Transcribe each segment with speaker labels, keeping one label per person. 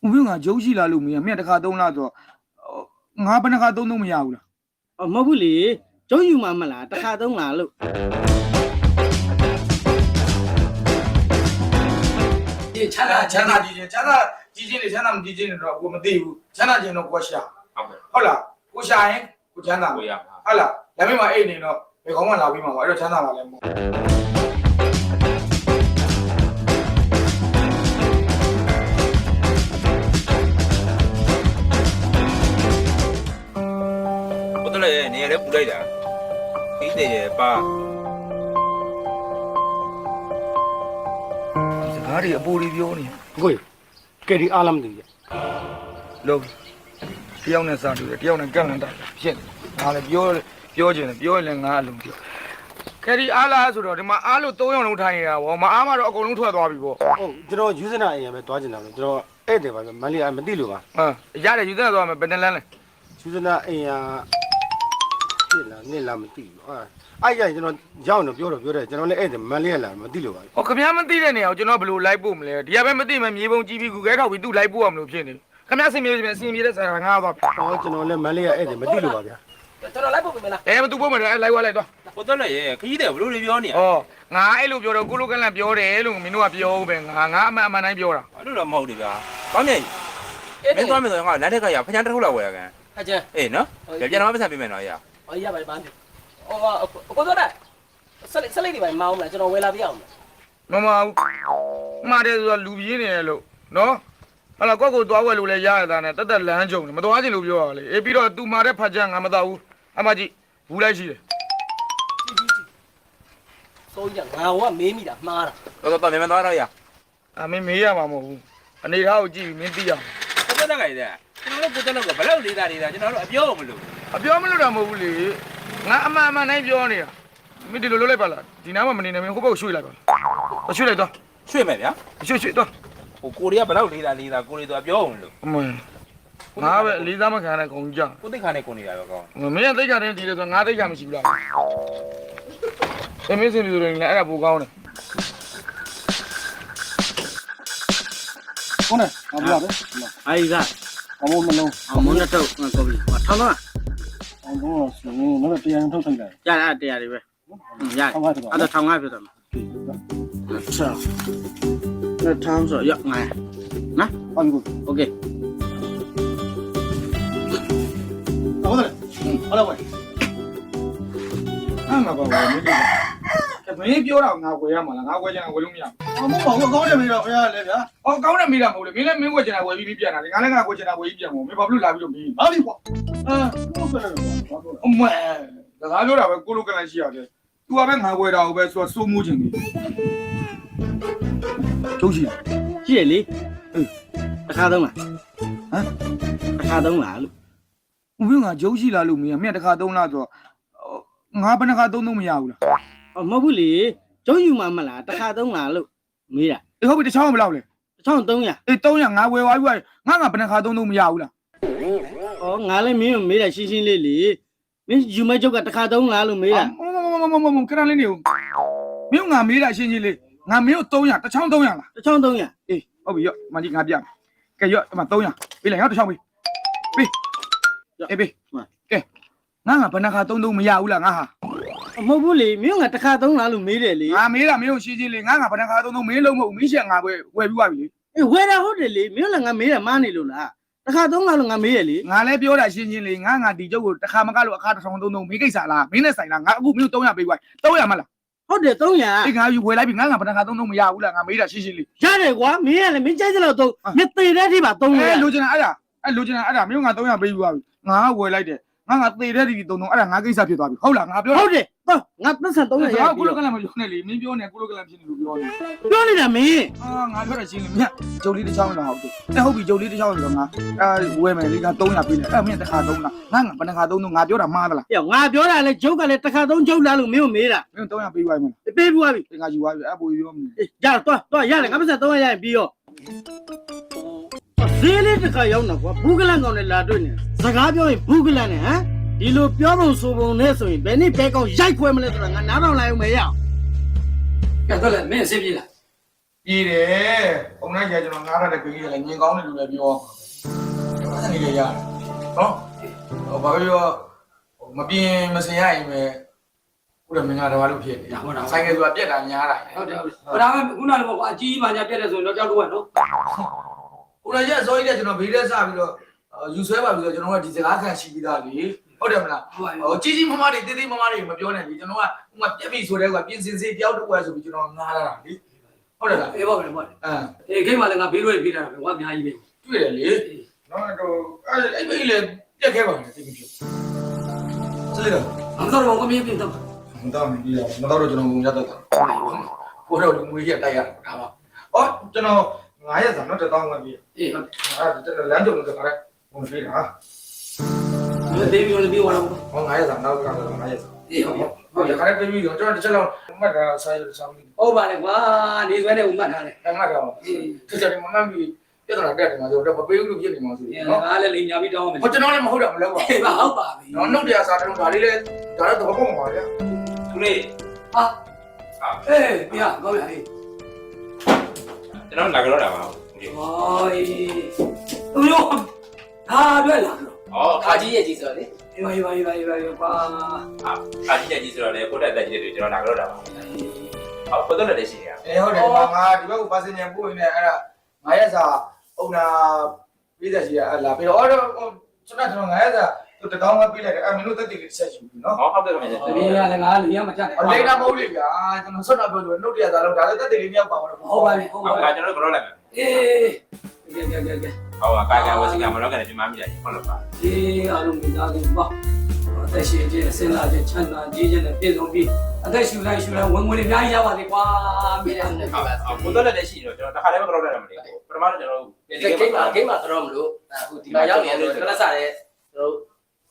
Speaker 1: ဦးပြငါဂျုံးရှိလာလို့မရမြတ်တစ်ခါသုံးလားဆိုငါဘယ်နှခါသုံးမရဘူးလား
Speaker 2: မဟုတ်ဘူးလေကျုံးယူမှမလားတစ်ခါသုံးလားလို့
Speaker 1: ချမ်းသာကြီးချင်းတွေချမ်းသာမကြီးချင်းတွေတော့ကိုမသိဘူးချမ်းသာချင်းတော့ကိုရှာဟုတ်လားကိုရှာရင်ကိုချမ်းသာကိုရဟုတ်လားဒါပေမဲ့အဲ့နေတော့ဘယ်ကောင်းမှလာပြီးမှာပေါ့အဲ့တော့ချမ်းသာပါလဲမို့
Speaker 3: 我得嘞，你也来不来的，非得把。
Speaker 1: ငါတွေအပူတွေပြောနေ
Speaker 2: ကိုကယ်ဒီအားလားမသိဘူး
Speaker 1: လို့တယောက်နဲ့စားတူတယ်တယောက်နဲ့ကန့်လန့်တာဖြစ်နေငါလည်းပြောချင်တယ်ပြောရင်လည်းငါအလုံးပြောကယ်ဒီအားလားဆိုတော့ဒီမှာအားလို့3ယောက်လုံးထိုင်နေတာဗောမအားမတော့အကုန်လုံးထွက်သွားပြီဗော
Speaker 2: ဟုတ်ကျွန်တော်ယူဇနာအိမ်ရပဲတွားကျင်တာပဲကျွန်တော်ဧည့်တယ်ပါမလေးမသိလို့ပါ
Speaker 1: ရတယ်ယူသသွားမယ်ဘယ်နှလန်းလဲ
Speaker 2: ယူဇနာအိမ်ရဖြစ်လားနေလားမသိဘူးအဲ့ရကျွန်တော်ရောက်နေပြောတယ်ကျွန်တော်လည်းဧည့်တယ်မလေးရလားမသိလို့ပါ
Speaker 1: ဟောခင်ဗျားမသိတဲ့နေအောင်ကျွန်တော်ဘယ်လိုလိုက်ပို့မလဲဒီကပဲမသိမှမြေပုံကြည့်ပြီးကူခဲထောက်ပြီးသူ့လိုက်ပို့ရမလို့ဖြစ်နေခင်ဗျားစင်ပြေတဲ့ဆရာငါသွားပြီ
Speaker 2: ကျွန်တော်လည်းမလေးရဧည့်တယ်မသိလို့ပါဗျာ
Speaker 4: ကျွန်တော်လိုက်ပို့ပေးမလား
Speaker 1: မသူပို့မယ်တော့လိုက်ဝါလိုက်သွား
Speaker 3: 我得嘞，可以的，不如你表你。
Speaker 1: ဩငါအဲ့လိုပြောတော့ကိုလိုကလန့်ပြောတယ်လို့မင်းတို့ကပြောဦးပဲငါအမှန်တိုင်းပြောတာ
Speaker 3: 那老毛的吧？方面，没多没多，我那天个呀，不想吃了我呀个。
Speaker 4: အကျန်
Speaker 3: 哎喏，要不然我不想别买了呀。
Speaker 4: ဟောရပါတယ်ဘာဖြစ်ဟောကိုတော့ဆက်လိုက်တွေပဲမောင်းမလားကျွန်တော်ဝယ်လာပြအောင်
Speaker 1: မမမှားတယ်ဆိုတော့လူပြင်းနေတယ်လို့နော်ဟာလာကိုကိုသွားဝယ်လို့လဲရရတာနဲ့တက်တက်လမ်းကြုံတယ်မသွားချင်လို့ပြောရလေအေးပြီးတော့ तू မှာတဲ့ဖတ်ချက်ငါမတော့ဘူးအမကြီးဘူးလိုက်ရှိတယ်
Speaker 4: စိုးကြီးကငါကမေးမိတာမှားတာ
Speaker 3: 到那边多少呀？
Speaker 1: အမင်းမေးရမှာမဟုတ်ဘူးအနေထားကိုကြည့်ပြီးမင်းသိရအောင်
Speaker 3: 我得那个的，ကျွန်တော်တို့ကိုတော့ဘယ်လောက်လေးသားလေးသားကျွန်တော်တို့အပြောမလို့
Speaker 1: အပြောမလို့တော့မဟုတ်ဘူးလေငါအမှန်တိုင်းပြောနေတာမင်းဒီလိုလုပ်လိုက်ပါလားဒီနားမှာမနေနဲ့မင်းဟိုဘက်ကိုရွှေ့လိုက်ပါရွှေ့လိုက်တော့
Speaker 3: ရွှေ့မယ်ဗျာ
Speaker 1: ရွှေ့တော့
Speaker 3: ဟိုကိုရီးယားဘယ်လောက်လေးသားလေးသားကိုရီးတော့အပြောမလို့
Speaker 1: အမင်းငါပဲလေးစားမခံတဲ့ကုန်ကြ
Speaker 3: ကိုသိခါနဲ့ကိုနေရတော့ကောင်း
Speaker 1: မင်းကသိကြတယ်ဒီလိုဆိုငါသိကြမရှိဘူးလားသမီးစင်လူတွေလည်းအဲ့ဒါပိုကောင်းတယ်ဟုတ်တယ်အမလားပဲ
Speaker 2: အဲ့ဒါ
Speaker 1: အမမလုံး
Speaker 2: မုန်းတော့ကောပြီထောင်းတော့
Speaker 1: အမတော့ဆိုတော့တရားထုတ်ထိုက်တယ်
Speaker 2: ရတရားတွေပဲရတယ်အဲ့ဒါထောင်းငါပြတော့ဆက်ထောင်းဆိုရငါနော်
Speaker 1: ဟုတ်ပြီ
Speaker 2: โอเค
Speaker 1: ဟုတ်တယ်ဟုတ်လားဝယ်အဲ့မှာပါမင်းပြောတာငါဝယ်ရမှာလားငါဝယ်ချင်တာဝယ်လို့မရဘူးမဟုတ်ပါဘူးကောင်းတယ်မင်းတော့ဖရားလေဗျာဟောကောင်းတယ်မင်းတော့မဟုတ်လေမင်းလည်းမင်းဝယ်ချင်တာဝယ်ပြီးပြန်လာတယ်ငါလည်းငါဝယ်ချင်တာဝယ်ပြီးပြန်မို့မင်းဘာလို့လာပြီးတော့မင်းဘာလို့ကွာဟုတ်ကဲ့အမေဒါကပြောတာပဲကိုလိုကလန်ရှိရတယ်သူကပဲငါဝယ်တာကိုပဲဆိုတော့စိုးမိုးချင်တယ်ကျုပ်ရှိ
Speaker 2: ရှိရလေတစ်ခါသုံးလားတစ်ခါသုံးလားလို့
Speaker 1: ဦးပြငါကျုပ်ရှိလာလို့မင်းမြတ်တစ်ခါသုံးလားဆိုတော့ငါဘယ်နှခါသုံးမရဘူးလား
Speaker 2: မဟုတ်ဘူးလေကျုံးယူမှမလားတစ်ခါသုံးလားလို့မေးတာ
Speaker 1: အေးဟုတ်ပြီတစ်ချောင်းဘယ်လောက်လဲ
Speaker 2: 1300
Speaker 1: အေး300ငါဝယ်သွားပြီငါဘယ်နှခါသုံးမရဘူးလား
Speaker 2: ဩငါလည်းမင်းကိုမေးတာရှင်းရှင်းလေးလေမင်းယူမဲ့ကျုပ်ကတစ်ခါသုံးလားလို့မေးတာ
Speaker 1: မခဏလေးနေဦးမင်းငါမေးတာရှင်းရှင်းလေးငါမင်းကို300တစ်ချောင်း300လား
Speaker 2: 1300
Speaker 1: အေးဟုတ်ပြီရောမကြီးငါပြမယ်ကဲရောအမ300ပေးလိုက်ရောတစ်ချောင်းပေးပေးအေးပေးကဲငါဘယ်နှခါသုံးမရဘူးလားငါဟာ
Speaker 2: မဟုတ်ဘူးလေမင်းကတစ်ခါသုံးလားလို့မေးတယ်လေ
Speaker 1: ငါမေးတာမင်းကိုရှင်းရှင်းလေးငါဘယ်နှခါသုံးမင်းလုံးမဟုတ်မင်းရှက်ငါဝယ်ပြီးသွားပြီလေ
Speaker 2: အေးဝယ်တာဟုတ်တယ်လေမင်းလည်းငါမေးတာမားနေလို့လားတစ်ခါသုံးလားလို့ငါမေးရလေ
Speaker 1: ငါလည်းပြောတာရှင်းရှင်းလေးငါဒီကျုပ်ကိုတစ်ခါမကလို့အခါတစ်ထောင်သုံးမင်းကိစ္စလားမင်းနဲ့ဆိုင်လားငါအခုမင်း300ပေးသွား300မလား
Speaker 2: ဟုတ်တယ်300
Speaker 1: အေးငါယူဝယ်လိုက်ပြီငါဘယ်နှခါသုံးမရဘူးလားငါမေးတာရှင်းရှင်းလေး
Speaker 2: ရတယ်ကွာမင်းကလည်းမင်းကြိုက်စလို့သုံးမသေးတဲ့အထိပါသုံး
Speaker 1: လိုချင်တာအဲ့လိုချင်တာအဲ့ဒါမင်းငါ300ပေးပြီးသွားပြီငါဝယ်လိုက်တယ်ငါသေတဲ့ဒီသုံးအဲ့ဒါငါကိစ္စဖြစ်သွားပြီဟုတ်လားငါပြော
Speaker 2: ဟုတ်တယ်တော့ငါပတ်စံ300ရ
Speaker 1: ကုလကလန်မပြောနဲ့လေမင်းပြောနေကုလကလန်ဖြစ်နေလို့ပြောနေ
Speaker 2: ပြောနေတာမင်း
Speaker 1: ငါပြောတာရှင်းလေမြတ်ဂျုံလေးတစ်ချောင်းလားဟုတ်တယ်ဟုတ်ပြီဂျုံလေးတစ်ချောင်းဆိုတော့ငါဝယ်မယ်လေငါ300ပေးတယ်အဲ့မင်းတစ်ခါသုံးလားငါဘယ်နှခါသုံးငါပြောတာမှားသလား
Speaker 2: ပြောငါပြောတာလေဂျုတ်ကလည်းတစ်ခါသုံးဂျုတ်လားလို့မင်းကိုမေးတာ
Speaker 1: မင်း300ပေးသွားပြီ
Speaker 2: ပေးပြီးသွားပြီ
Speaker 1: ငါယူသွားပြီအဲ့ပိုပြောမယ်
Speaker 2: ရတော့ရတယ်ငါပတ်စံ300ရရင်ပြီးရောဈေးလေးတစ်ခါရောက်တော့ကွာဘူးကလန်ကောင်နဲ့လာတွေ့နေစကားပြောရင်ဘူးကလန်နဲ့ဟမ်ဒီလိုပြောပုံဆိုပုံနဲ့ဆိုရင်ဘယ်နည်းဘဲကောင်ရိုက်ခွဲမလဲဆိုတာငါနားထောင်လိုက်အောင်မရအောင်
Speaker 4: ကဲတော့လေမင်းအဆင်ပြေလား
Speaker 1: ပြေးတယ်ပုံနဲ့ကျကျွန်တော်ငားရတဲ့ခေကြီးလည်းညင်ကောင်းတယ်လို့လည်းပြောအဲ့ဒီလေရတယ်နော်ဘာပြောမပြင်းမစင်ရရင်ပဲခုတော့မင်းကတော့လို့ဖြစ်နေတာဟုတ်လားဆိုင်ကယ်ဆိုတာပြက်တာများတာဟုတ်တယ်ဟုတ်တယ်
Speaker 5: ဒါကခုနကပေါ့အကြီးမှညာပြက်တယ်ဆိုရင်တော့ကြောက်လို့ရနော်
Speaker 1: ခုနကရက်စောကြီးတဲ့ကျွန်တော်ဘေးထဲစပြီးတော့ယူဆွဲပါပြီးတော့ကျွန်တော်ကဒီစကားခံရှိပြီးသားလေဟုတ်တယ်မလားကြီးကြီးမမတွေတေးသေးမမတွေမပြောနဲ့လေကျွန်တော်ကဥမာပြက်ပြီဆိုတဲ့ကွာပြင်စင်စေးတယောက်တစ်ဝက်ဆိုပြီးကျွန်တော်ငားလာတာလေဟုတ်တယ်လား
Speaker 5: အေးပေါ့ဗျာပေါ့အေးခိမှလည်းငါဘေးလို့ပြေးတာပဲဟောအများကြီးပဲ
Speaker 1: တွေ့တယ်လေနော်တော့အဲ့ဘေးလေပြက်ခဲ့ပါနဲ့တိတ်မဖြစ်စလေတော့
Speaker 5: အမတော်တော့ကိုမြင်ပြတော့
Speaker 1: မတော့မပြီးတော့မတော့တော့ကျွန်တော်ငုံရတော့တာကိုတော့လူငွေကြီးတိုက်ရတာဒါပါဟောကျွန်တော်900ဇာတ်တော့1000ဝင်ပြီ
Speaker 5: အေးဟုတ်
Speaker 1: အဲ့လမ်းကြုံလို့ဆိုတော့ဝင်ပြီလား
Speaker 5: တေးပြီးတော့ပြေးသွားတော့
Speaker 1: ဟော900ဇာတ်နောက်ကတော့900ဇာတ်
Speaker 5: အေးဟုတ်
Speaker 1: ဟုတ်တယ်ခါလေးပြီးတော့ကျွန်တော်တစ်ချက်လောက်မှတ်တာဆိုင်ဆောင်ပြီး
Speaker 5: ဟုတ်ပါလေကွာနေဆွဲနဲ့ဦးမှတ်ထားတယ်
Speaker 1: အဲ့မှတ်တော့တစ်ချက်မမှတ်ပြီးပြဿနာတက်တယ်မှာဆိုတော့မပေးဘူးလို့ဖြစ်နေမှာဆို
Speaker 5: အေး
Speaker 1: နော်
Speaker 5: ငါလည်းလိန်ညာပြီးတောင်းမယ်
Speaker 1: ဟောကျွန်တော်လည်းမဟုတ်တာမလုပ်ပါ
Speaker 5: အေးပါဟုတ်ပါပြီ
Speaker 1: နော်နှုတ်တရားစားတယ်ဒါလေးလည်းဒါလည်းတော့ပုံပါဗျာ
Speaker 3: သူလေး
Speaker 5: ဟာအေးပြကောင်းပြီအေး
Speaker 3: ကျွန်တော်လာကြတော့တာပါဟုတ်ကဲ့
Speaker 5: ဟောအေးသူတို့ဟာတွေ့လား
Speaker 3: ဩခါ
Speaker 4: ခါ
Speaker 3: ကြီး
Speaker 4: ကြီးရဲ့ကြီးဆိုတော့လေ
Speaker 5: အေးပါကွာ
Speaker 3: ခါကြီးကြီးဆိုတော့လေကိုတက်တက်ကြီးတွေကျွန်တော်လာကြတော့တာပါဟုတ်ပတ်သက်တဲ့ရှိနေတာ
Speaker 1: အေးဟုတ်တယ်ငါဒီဘက်ကိုပါစင်ညံပို့နေအဲ့ဒါ900စာအုံနာပြီးတဲ့ရှိရလာပြီးတော့ကျွန်တော်900စာသူတကောင်းကပြီးလိုက်တယ်အဲ့မင်းတို့တက်တည်လေးဆက်ရှိပြီနော်
Speaker 3: ဟုတ်တယ်ခင်ဗျာ
Speaker 5: တပင်းကလည်းငါလူရမချတယ်
Speaker 1: လိမ့်တာမဟုတ်လေဗျာကျွန်တော်ဆွတ်တာပြောလို့နှုတ်တရားစားလို့ဒါလည်းတက်တည်လေးမြောက်ပါတော့
Speaker 5: ဟုတ်ပါပြီဟုတ်
Speaker 3: ဟုတ်
Speaker 5: ပါ
Speaker 3: ကဲ့
Speaker 5: ပြီ
Speaker 3: ကျွန်တော်ကတော့လိုက်မယ်
Speaker 5: အေးကဲ
Speaker 3: ဟုတ်
Speaker 5: ကဲ
Speaker 3: ပါကာကဝစီကမတော့ကနေဒီမှာမိတယ်ဟုတ်လို့ပါ
Speaker 5: အေးအားလုံးမိသားစုပေါ့အသက်ရှင်ခြင်းစဉ်းစားခြင်းချမ်းသာခြင်းနဲ့ပြည့်စုံပြီးအသက်ရှူလိုက်ဝင်ဝင်အများကြီးရပါသေးကွာမင်းလည်း
Speaker 3: ကိုတက်တဲ့ရှိတော့ကျွန်တော်တစ်ခါတည်းမကတော့တယ်မလို့ပထမတော့ကျွန်တော်
Speaker 4: ဒီဂိမ်းမှာတော့မလို့အခုဒီမှာရောက်နေတယ်ကလပ်စားတယ်ကျွန်တော်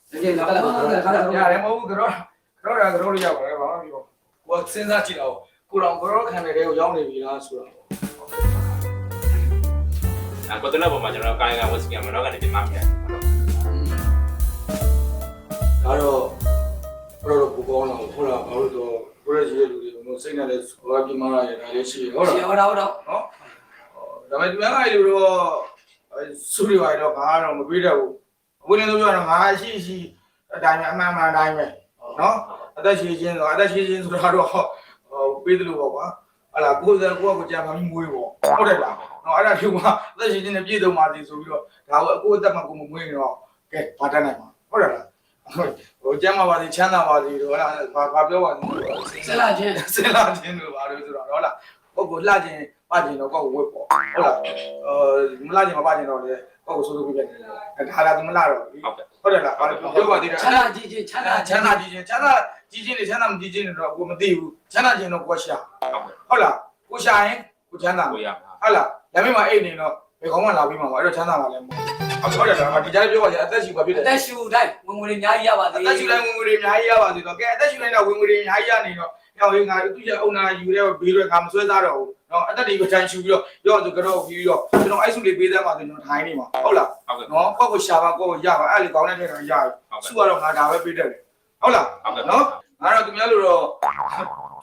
Speaker 5: ဒီကနေ့ကတော့
Speaker 1: ရတယ်မဟုတ်ဘူးကတော့လို့ရပါတယ်ဗျာပြီးတော့ကိုစဉ်းစားကြည့်တော့ကိုတော်ကတော့ခံတဲ့ကိုရောက်နေပြီလားဆိုတော့
Speaker 3: ကိုတက်တဲ့ပုံမှာကျွန်တော်ကာကဝစီကမတော့ကနေဒီမှာမိတယ်
Speaker 1: ဒါတော့ဘယ်လိုပူကောင်းလာဟုတ်လားဘာလို့တော့ဘယ်လိုကြီးလူတွေစိတ်နဲ့လည်းဘာပြမလာရတာလည်းရှိရဟုတ်လား
Speaker 5: ဟုတ်တော့
Speaker 1: နော်ဒါပေမဲ့ဒီမှာအဲ့လိုတော့စူရီဝိုင်တော့ငါတော့မပြေးတတ်ဘူးအခုလည်းပြောရတော့ငါရှိအတိုင်းအမှန်အတိုင်းပဲနော်အသက်ရှိချင်းဆိုဆိုတာတော့ပေးတယ်လို့ပေါ့ကွာဟလာကိုယ်ကကြာမှမွေးပေါ့ဟုတ်တယ်လားနော်အဲ့ဒါဖြူမှာအသက်ရှိချင်းနဲ့ပြည့်စုံပါသည်ဆိုပြီးတော့ဒါကိုအခုအသက်မှကိုမမွေးနေတော့ကဲဘာတတ်နိုင်မှာဟုတ်တယ်လားဟိုကျမ်းမာပါသည်ချမ်းသာပါသည်တို့ဟလားဘာပြောပါလဲ
Speaker 5: ဆက်လာခြင်း
Speaker 1: စဉ်းလာခြင်းတို့ဘာလို့ဆိုတော့ဟုတ်လားကိုကိုလှခြင်းပခြင်းတော့ကိုကိုဝတ်ပေါ့ဟုတ်လားမလှခြင်းမပခြင်းတော့လေကိုကိုစိုးစိုးပြပြနေတယ်ဒါလာသူမလှတော့ဘူးဟုတ်တယ်လားဘာလို့ပြောပါသေးတယ်
Speaker 5: ချမ်းသာကြီးခြင်းချမ်းသာ
Speaker 1: ချမ်းသာကြီးခြင်းနဲ့ချမ်းသာမကြီးခြင်းတော့ကိုမသိဘူးချမ်းသာခြင်းတော့ကိုရှာဟုတ်လားကိုရှာရင်ကိုချမ်းသာ
Speaker 3: ကိုရ
Speaker 1: ဟုတ်လားဒါပေမဲ့အိတ်နေတော့ဘယ်ကောင်းမှလာပြီးမှာပါအဲ့တော့ချမ်းသာပါလဲဟုတ်တယ်လားဒီကြားပြောပါလေအသက်ရှူပါဖြစ်တယ်
Speaker 5: အသက်ရှူတိုင်းဝင်ဝင်အများကြီးရပါသေး
Speaker 1: အသက်ရှူတိုင်းဝင်ငွေတွေအများကြီးရပါသေးတော့ကဲအသက်ရှူတိုင်းတော့ဝင်ငွေတွေအများကြီးရနေတော့ရောက်ရင်ငါသူ့ရဲ့အုံနာယူတဲ့ဘေးတွေကမဆွဲသားတော့ဘူးနော်အသက်တွေကိုထိုင်ရှူပြီးတော့ရော့ဆိုကတော့ပြီးတော့ကျွန်တော်အဲ့စုလေးပေးသားမှာဆိုကျွန်တော်ထိုင်နေမှာဟုတ်လား
Speaker 3: ဟုတ်ကဲ့
Speaker 1: နော်ကိုကိုရှာပါကိုကိုရပါအဲ့လေကောင်းတဲ့ထဲတော့ရပြီစုကတော့ငါဒါပဲပေးတတ်တယ်ဟုတ်လားနော်ငါတော့သူများလို့တော့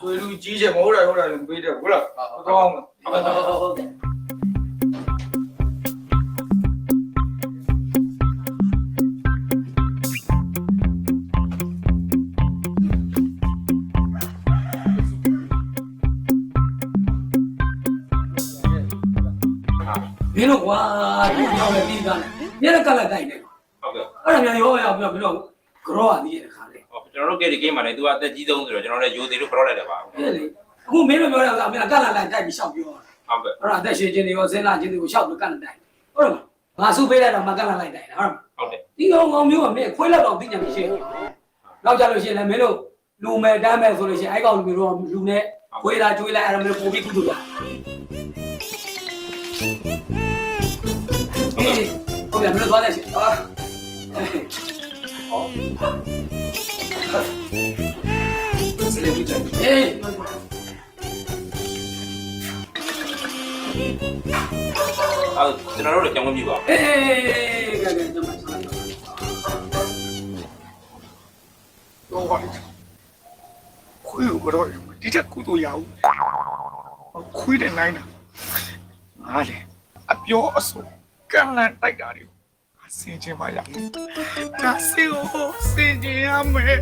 Speaker 1: ကျွေးလူကြီးချက်မဟုတ်တယ်ပေးတယ်ဟုတ်လားကောင်းမှာ
Speaker 4: ဟုတ်ကဲ့
Speaker 5: မင်းတို့ကွာဒီကြောင်လည်းပြီးသားတယ်ညနေကလည်းတိုက်တယ်
Speaker 3: ဟုတ်ကဲ့
Speaker 5: အဲ့ဒါများရောရောက်ပြီးတော့ကြောအသေးတဲ့ခါလေ
Speaker 3: ကျွန်တော်တို့ကဒီဂိမ်းမှာလည်းသူကအသက်ကြီးဆုံးဆိုတော့ကျွန်တော်လည်းယိုသေးလို့ပြောလိုက်တယ်ပါဟုတ်
Speaker 5: အဲ့လေအခုမင်းတို့ပြောရအောင်မင်းကလည်းတိုက်ပြီးရှောက်ပြောတာ
Speaker 3: ကဲ့
Speaker 5: အဲ့ဒါအသက်ရှင်ခြင်းတွေကိုစဉ်းစားခြင်းတွေကိုရှောက်ပြီးကလည်းတိုက်ဟုတ်တယ်မငါစုပေးလိုက်တော့မကလည်းလိုက်တိုက်တာဟုတ်
Speaker 3: ဟုတ်တယ်
Speaker 5: ဒီကောင်မျိုးကမင်းခွေးလောက်တော့သိညာမရှိဘူးနောက်ကြလို့ရှိရင်လည်းမင်းတို့လူမဲ့တမ်းမဲ့ဆိုလို့ရှိရင်အဲ့ကောင်လူမျိုးတော့လူနဲ့ခွေးလာကျွေးလိုက်အဲ့ဒါမျိုးပုံပြီးကုသတာဟုတ်တယ်မင်းတို့သွားတယ်ရှင်ဟာ
Speaker 1: စလေးပြချင်
Speaker 5: အေး
Speaker 3: အဲ့ကျွန်တော်တို့လည်းကြောင်းမပြပါ
Speaker 5: အေးကဲကဲကျွန်မဆက်လိုက်
Speaker 1: တော့ပါခွေးကတော့ဒီချက်ကူတော့ရအောင်ခွေးတဲ့နိုင်တာ ငါလေအပြောအဆိုကန့်လန့်တိုက်တာတွေကိုဆင်ခြင်ပါရမယ်ဒါစင်ကိုဆင်ခြင်ရမယ်